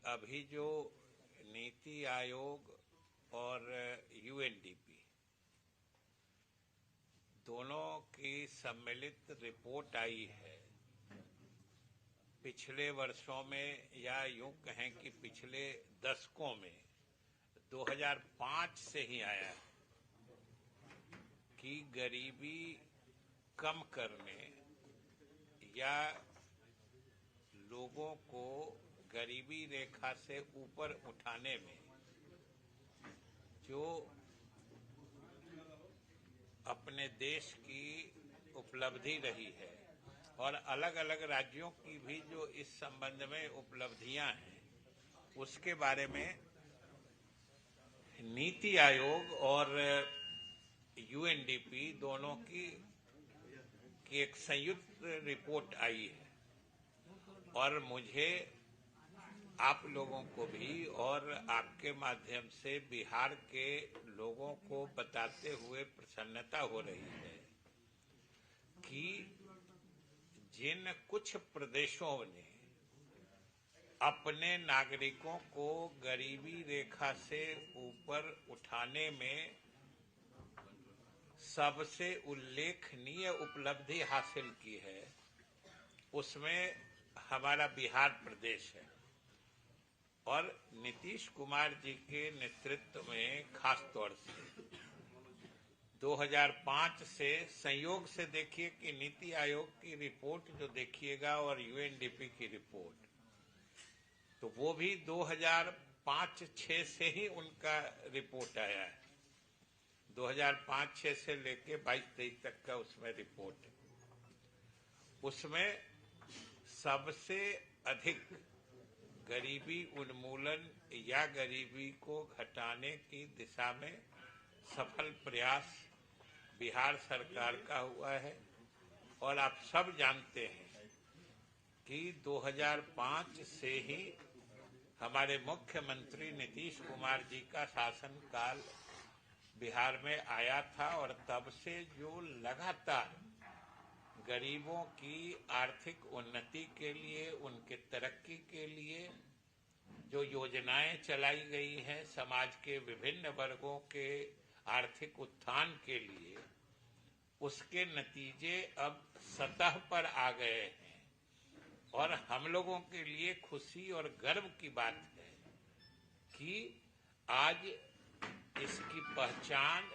अभी जो नीति आयोग और यूएनडीपी दोनों की सम्मिलित रिपोर्ट आई है, पिछले वर्षों में या यूं कहें कि पिछले दशकों में 2005 से ही आया है कि गरीबी कम करने या लोगों को गरीबी रेखा से ऊपर उठाने में जो अपने देश की उपलब्धि रही है और अलग अलग राज्यों की भी जो इस संबंध में उपलब्धियां हैं, उसके बारे में नीति आयोग और यूएनडीपी दोनों की एक संयुक्त रिपोर्ट आई है। और मुझे आप लोगों को भी और आपके माध्यम से बिहार के लोगों को बताते हुए प्रसन्नता हो रही है कि जिन कुछ प्रदेशों ने अपने नागरिकों को गरीबी रेखा से ऊपर उठाने में सबसे उल्लेखनीय उपलब्धि हासिल की है, उसमें हमारा बिहार प्रदेश है। और नीतीश कुमार जी के नेतृत्व में खास तौर से 2005 से संयोग से देखिए कि नीति आयोग की रिपोर्ट जो देखिएगा और यूएनडीपी की रिपोर्ट, तो वो भी 2005-06 से ही उनका रिपोर्ट आया है। 2005-06 से लेके 22-23 तक का उसमें रिपोर्ट है। उसमें सबसे अधिक गरीबी उन्मूलन या गरीबी को घटाने की दिशा में सफल प्रयास बिहार सरकार का हुआ है। और आप सब जानते हैं कि 2005 से ही हमारे मुख्यमंत्री नीतीश कुमार जी का शासनकाल बिहार में आया था और तब से जो लगातार गरीबों की आर्थिक उन्नति के लिए, उनके तरक्की के लिए जो योजनाएं चलाई गई हैं, समाज के विभिन्न वर्गों के आर्थिक उत्थान के लिए, उसके नतीजे अब सतह पर आ गए हैं। और हम लोगों के लिए खुशी और गर्व की बात है कि आज इसकी पहचान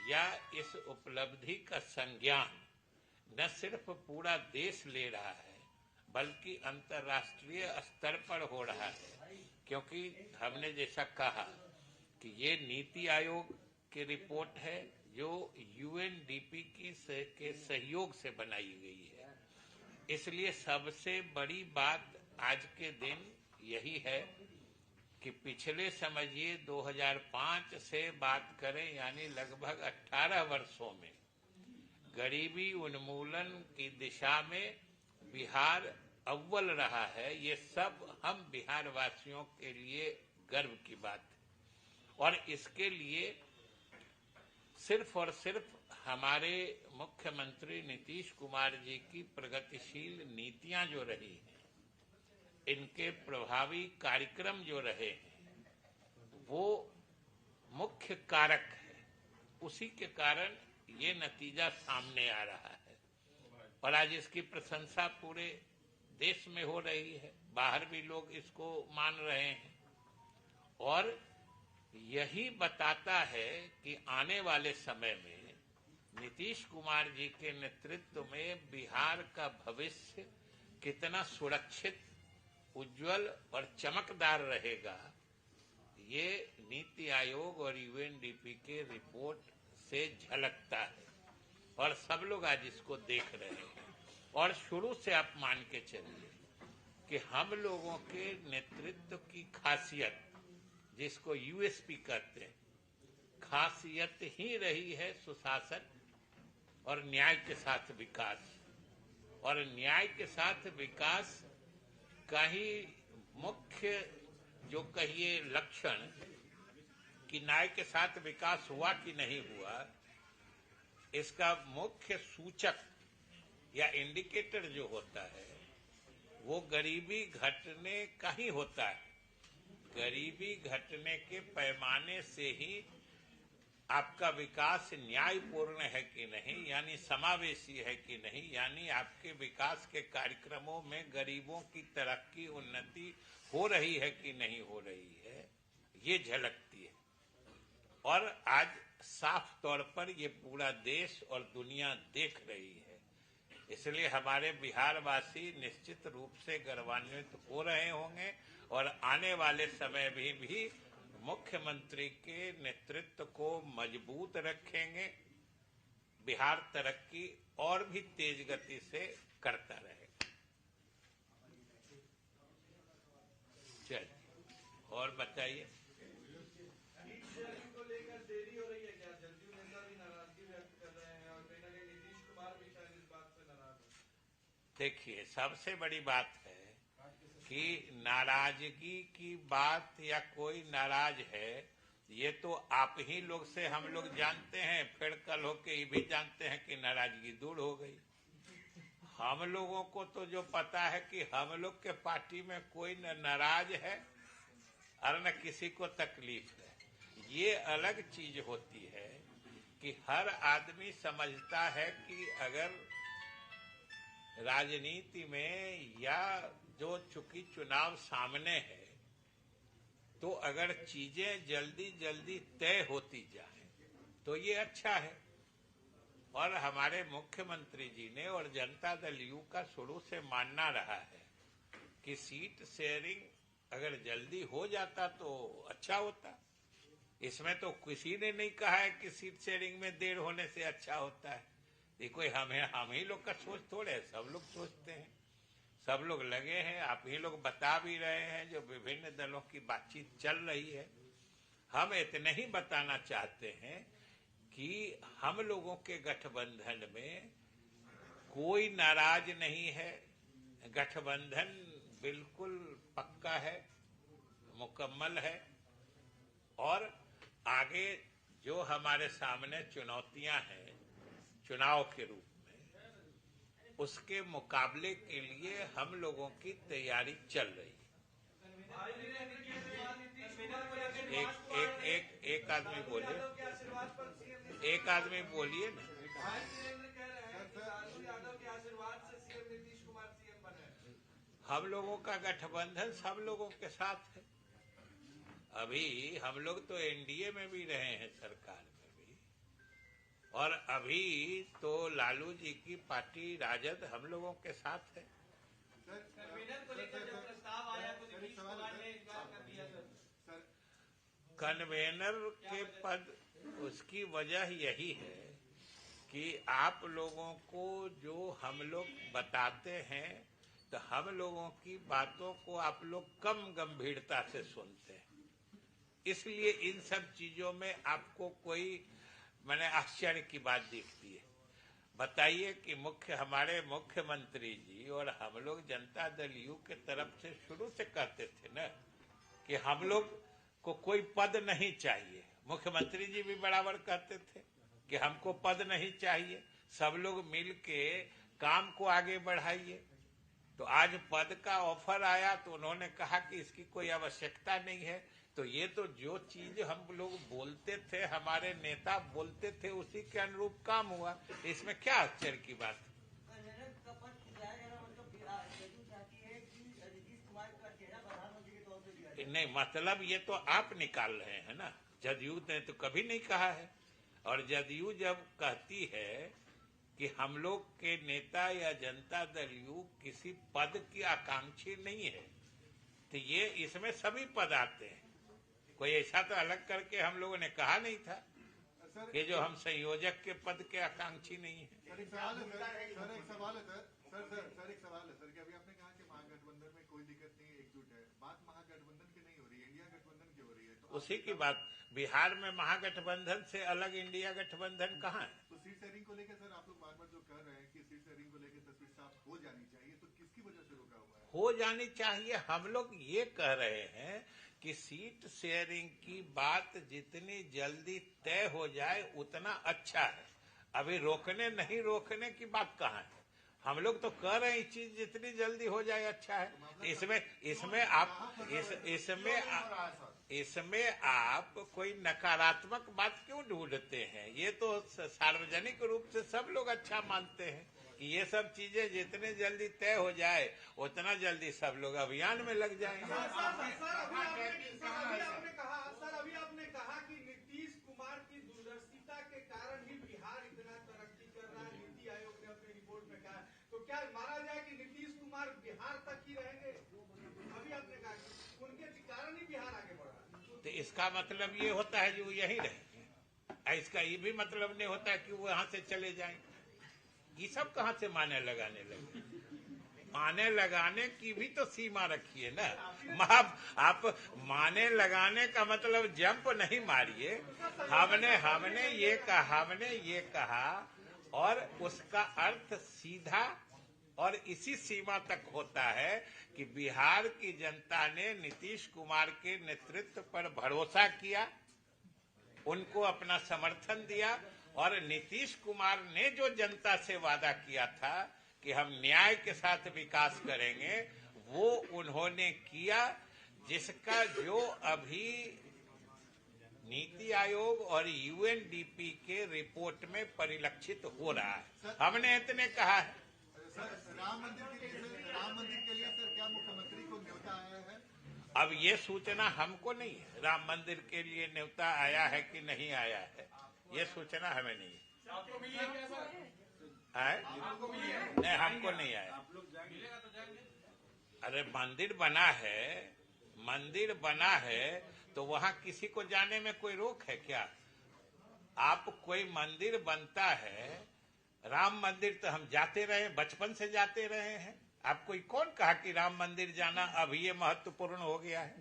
या इस उपलब्धि का संज्ञान न सिर्फ पूरा देश ले रहा है, बल्कि अंतर्राष्ट्रीय स्तर पर हो रहा है। क्योंकि हमने जैसा कहा कि ये नीति आयोग की रिपोर्ट है जो यूएनडीपी के सहयोग से बनाई गई है। इसलिए सबसे बड़ी बात आज के दिन यही है कि पिछले समझिए 2005 से बात करें, यानी लगभग 18 वर्षों में गरीबी उन्मूलन की दिशा में बिहार अव्वल रहा है। ये सब हम बिहार वासियों के लिए गर्व की बात है। और इसके लिए सिर्फ और सिर्फ हमारे मुख्यमंत्री नीतीश कुमार जी की प्रगतिशील नीतियां जो रही हैं, इनके प्रभावी कार्यक्रम जो रहे हैं, वो मुख्य कारक है। उसी के कारण ये नतीजा सामने आ रहा है और आज इसकी प्रशंसा पूरे देश में हो रही है, बाहर भी लोग इसको मान रहे हैं। और यही बताता है कि आने वाले समय में नीतीश कुमार जी के नेतृत्व में बिहार का भविष्य कितना सुरक्षित, उज्जवल और चमकदार रहेगा, ये नीति आयोग और यूएनडीपी के रिपोर्ट से झलकता है। और सब लोग आज इसको देख रहे हैं। और शुरू से आप मान के चलिए कि हम लोगों के नेतृत्व की खासियत, जिसको यूएसपी कहते हैं, खासियत ही रही है सुशासन और न्याय के साथ विकास। और न्याय के साथ विकास का ही मुख्य जो कहिए लक्षण कि न्याय के साथ विकास हुआ कि नहीं हुआ, इसका मुख्य सूचक या इंडिकेटर जो होता है वो गरीबी घटने का ही होता है। गरीबी घटने के पैमाने से ही आपका विकास न्यायपूर्ण है कि नहीं, यानी समावेशी है कि नहीं, यानी आपके विकास के कार्यक्रमों में गरीबों की तरक्की उन्नति हो रही है कि नहीं हो रही है, ये झलकती है। और आज साफ तौर पर ये पूरा देश और दुनिया देख रही है। इसलिए हमारे बिहार वासी निश्चित रूप से गौरवान्वित हो रहे होंगे और आने वाले समय में भी मुख्यमंत्री के नेतृत्व को मजबूत रखेंगे। बिहार तरक्की और भी तेज गति से करता रहेगा। चलिए और बताइए। को लेकर देरी हो रही है क्या? जदयू नेता भी नाराजगी व्यक्त कर रहे हैं और कहीं ना कहीं नीतीश कुमार भी शायद इस बात से नाराज है। देखिए, सबसे बड़ी बात है कि नाराजगी की बात या कोई नाराज है, ये तो आप ही लोग से हम लोग जानते हैं, फिर कल होके ये भी जानते हैं कि नाराजगी दूर हो गई। हम लोगों को तो जो पता है कि हम लोग के पार्टी में कोई न नाराज है और न किसी को तकलीफ है। ये अलग चीज होती है कि हर आदमी समझता है कि अगर राजनीति में या जो चूंकि चुनाव सामने है, तो अगर चीजें जल्दी जल्दी तय होती जाए तो ये अच्छा है। और हमारे मुख्यमंत्री जी ने और जनता दल यू का शुरू से मानना रहा है कि सीट शेयरिंग अगर जल्दी हो जाता तो अच्छा होता। इसमें तो किसी ने नहीं कहा है कि सीट शेयरिंग में देर होने से अच्छा होता है। ये कोई हम ही लोग का सोच थोड़े है, सब लोग सोचते हैं, सब लोग लगे हैं। आप ही लोग बता भी रहे हैं, जो विभिन्न दलों की बातचीत चल रही है। हम इतने ही बताना चाहते हैं कि हम लोगों के गठबंधन में कोई नाराज नहीं है। गठबंधन बिल्कुल पक्का है, मुकम्मल है। और आगे जो हमारे सामने चुनौतियां हैं चुनाव के रूप में, उसके मुकाबले के लिए हम लोगों की तैयारी चल रही है। एक आदमी बोलिए, एक आदमी बोलिए ना। हम लोगों का गठबंधन सब लोगों के साथ है। अभी हम लोग तो एनडीए में भी रहे हैं, सरकार में भी, और अभी तो लालू जी की पार्टी राजद हम लोगों के साथ है। कन्वेनर को लेकर जब प्रस्ताव आया तो नीतीश कुमार ने इनकार कर दिया सर। कन्वेनर के पद, उसकी वजह यही है कि आप लोगों को जो हम लोग बताते हैं, तो हम लोगों की बातों को आप लोग कम गंभीरता से सुनते हैं। इसलिए इन सब चीजों में आपको कोई मैंने आश्चर्य की बात दिखती है। बताइए कि हमारे मुख्यमंत्री जी और हम लोग जनता दल यू के तरफ से शुरू से कहते थे ना कि हम लोग को कोई पद नहीं चाहिए। मुख्यमंत्री जी भी बराबर कहते थे कि हमको पद नहीं चाहिए, सब लोग मिल के काम को आगे बढ़ाइए। तो आज पद का ऑफर आया तो उन्होंने कहा कि इसकी कोई आवश्यकता नहीं है। तो ये तो जो चीज हम लोग बोलते थे, हमारे नेता बोलते थे, उसी के अनुरूप काम हुआ। इसमें क्या आश्चर्य की बात? नहीं, मतलब ये तो आप निकाल रहे हैं ना, जदयू ने तो कभी नहीं कहा है। और जदयू जब कहती है कि हम लोग के नेता या जनता दल यू किसी पद की आकांक्षी नहीं है, तो ये इसमें सभी पद आते हैं। कोई ऐसा तो अलग करके हम लोगों ने कहा नहीं था कि जो हम संयोजक के पद के आकांक्षी नहीं है। सर एक सवाल है सर कि अभी आपने कहा कि महागठबंधन में कोई दिक्कत नहीं है, एकजुट है। बात महागठबंधन की नहीं हो रही है, इंडिया गठबंधन की हो रही है। तो उसी की बात, बिहार में महागठबंधन से अलग इंडिया गठबंधन कहाँ है? तो सीट शेयरिंग को लेकर सर आप लोग बार बार जो कह रहे हैं कि सीट शेयरिंग को लेकर तस्वीर साफ हो जानी चाहिए, तो किसकी वजह से रोका हुआ है? हो जानी चाहिए। हम लोग ये कह रहे हैं कि सीट शेयरिंग की बात जितनी जल्दी तय हो जाए उतना अच्छा है। अभी रोकने नहीं रोकने की बात कहाँ है? हम लोग तो कर रहे हैं, ये चीज जितनी जल्दी हो जाए अच्छा है। इसमें आप कोई नकारात्मक बात क्यों ढूंढते हैं? ये तो सार्वजनिक रूप से सब लोग अच्छा मानते हैं कि ये सब चीजें जितने जल्दी तय हो जाए उतना जल्दी सब लोग अभियान में लग जाएंगे। अभी आपने कहा कि नीतीश कुमार की दूरदर्शिता के कारण ही बिहार इतना तरक्की कर रहा है, नीति आयोग ने अपनी रिपोर्ट में कहा। तो क्या माना जाए कि नीतीश कुमार बिहार तक ही रहेंगे? अभी आपने कहा कि उनके कारण ही बिहार आगे बढ़ रहा है, तो इसका मतलब ये होता है कि वो यहीं रहेंगे। इसका ये भी मतलब नहीं होता कि वो यहाँ से चले जाएंगे। ये सब कहाँ से माने लगाने लगे? माने लगाने की भी तो सीमा रखिए ना। आप माने लगाने का मतलब जंप नहीं मारिए। हमने ये कहा और उसका अर्थ सीधा और इसी सीमा तक होता है कि बिहार की जनता ने नीतीश कुमार के नेतृत्व पर भरोसा किया, उनको अपना समर्थन दिया, और नीतीश कुमार ने जो जनता से वादा किया था कि हम न्याय के साथ विकास करेंगे, वो उन्होंने किया, जिसका जो अभी नीति आयोग और यूएनडीपी के रिपोर्ट में परिलक्षित हो रहा है। हमने इतने कहा है। सर, राम मंदिर के लिए सर क्या मुख्यमंत्री को न्योता आया है? अब ये सूचना हमको नहीं है, राम मंदिर के लिए न्योता आया है कि नहीं आया है, ये सूचना हमें नहीं है। नहीं, हमको नहीं आया। अरे मंदिर बना है तो वहाँ किसी को जाने में कोई रोक है क्या? आप कोई मंदिर बनता है, राम मंदिर तो हम जाते रहे, बचपन से जाते रहे हैं। आपको कौन कहा कि राम मंदिर जाना अब ये महत्वपूर्ण हो गया है?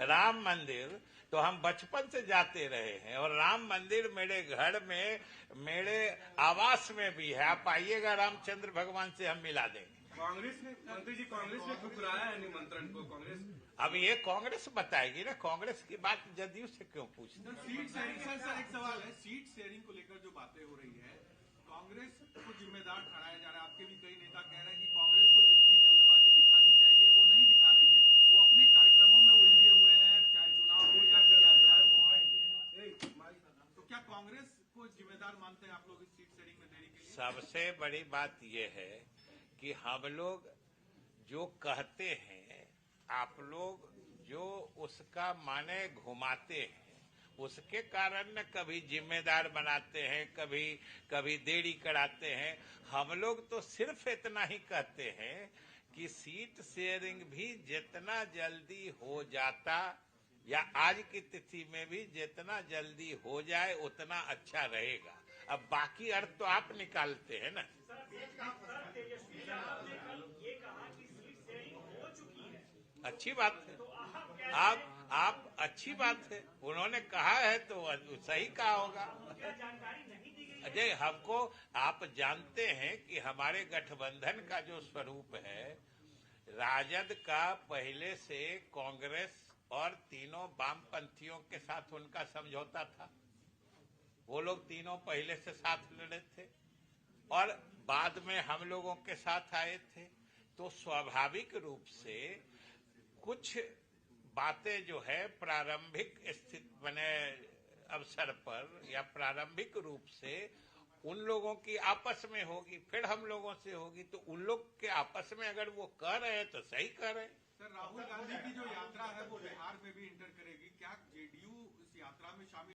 राम मंदिर तो हम बचपन से जाते रहे हैं, और राम मंदिर मेरे घर में, मेरे आवास में भी है। आप आइएगा, रामचंद्र भगवान से हम मिला देंगे। कांग्रेस ने, मंत्री जी, कांग्रेस ने ठुकराया है निमंत्रण को। कांग्रेस अब ये कांग्रेस बताएगी ना, कांग्रेस की बात जदयू से क्यों पूछते? सीट शेयरिंग, सर एक सवाल है, सीट शेयरिंग को लेकर जो बातें हो रही है, कांग्रेस को जिम्मेदार ठहराया जा रहा है। आपके भी कई नेता कह रहे हैं कि कांग्रेस को जितनी जल्दबाजी दिखानी चाहिए वो नहीं दिखा रही है, वो अपने कार्यक्रमों में उलझे हुए हैं, चाहे चुनाव हो या फिर यात्रा हो। तो क्या कांग्रेस को जिम्मेदार मानते हैं आप लोग इस सीट शेयरिंग में देरी के लिए? सबसे बड़ी बात यह है कि हम लोग जो कहते हैं, आप लोग जो उसका माने घुमाते हैं, उसके कारण न कभी जिम्मेदार बनाते हैं, कभी देरी कराते हैं। हम लोग तो सिर्फ इतना ही कहते हैं कि सीट शेयरिंग भी जितना जल्दी हो जाता, या आज की तिथि में भी जितना जल्दी हो जाए उतना अच्छा रहेगा। अब बाकी अर्थ तो आप निकालते हैं ना। अच्छी बात है, आप अच्छी बात है, उन्होंने कहा है तो सही कहा होगा। अजय, हमको आप जानते हैं कि हमारे गठबंधन का जो स्वरूप है, राजद का पहले से कांग्रेस और तीनों वामपंथियों के साथ उनका समझौता था। वो लोग तीनों पहले से साथ लड़े थे और बाद में हम लोगों के साथ आए थे। तो स्वाभाविक रूप से कुछ बातें जो है प्रारंभिक स्थिति बने अवसर पर या प्रारंभिक रूप से उन लोगों की आपस में होगी, फिर हम लोगों से होगी। तो उन लोग के आपस में अगर वो कर रहे हैं तो सही कर रहे हैं। सर, राहुल गांधी की जो यात्रा है वो बिहार में भी इंटर करेगी, क्या जेडीयू इस यात्रा में शामिल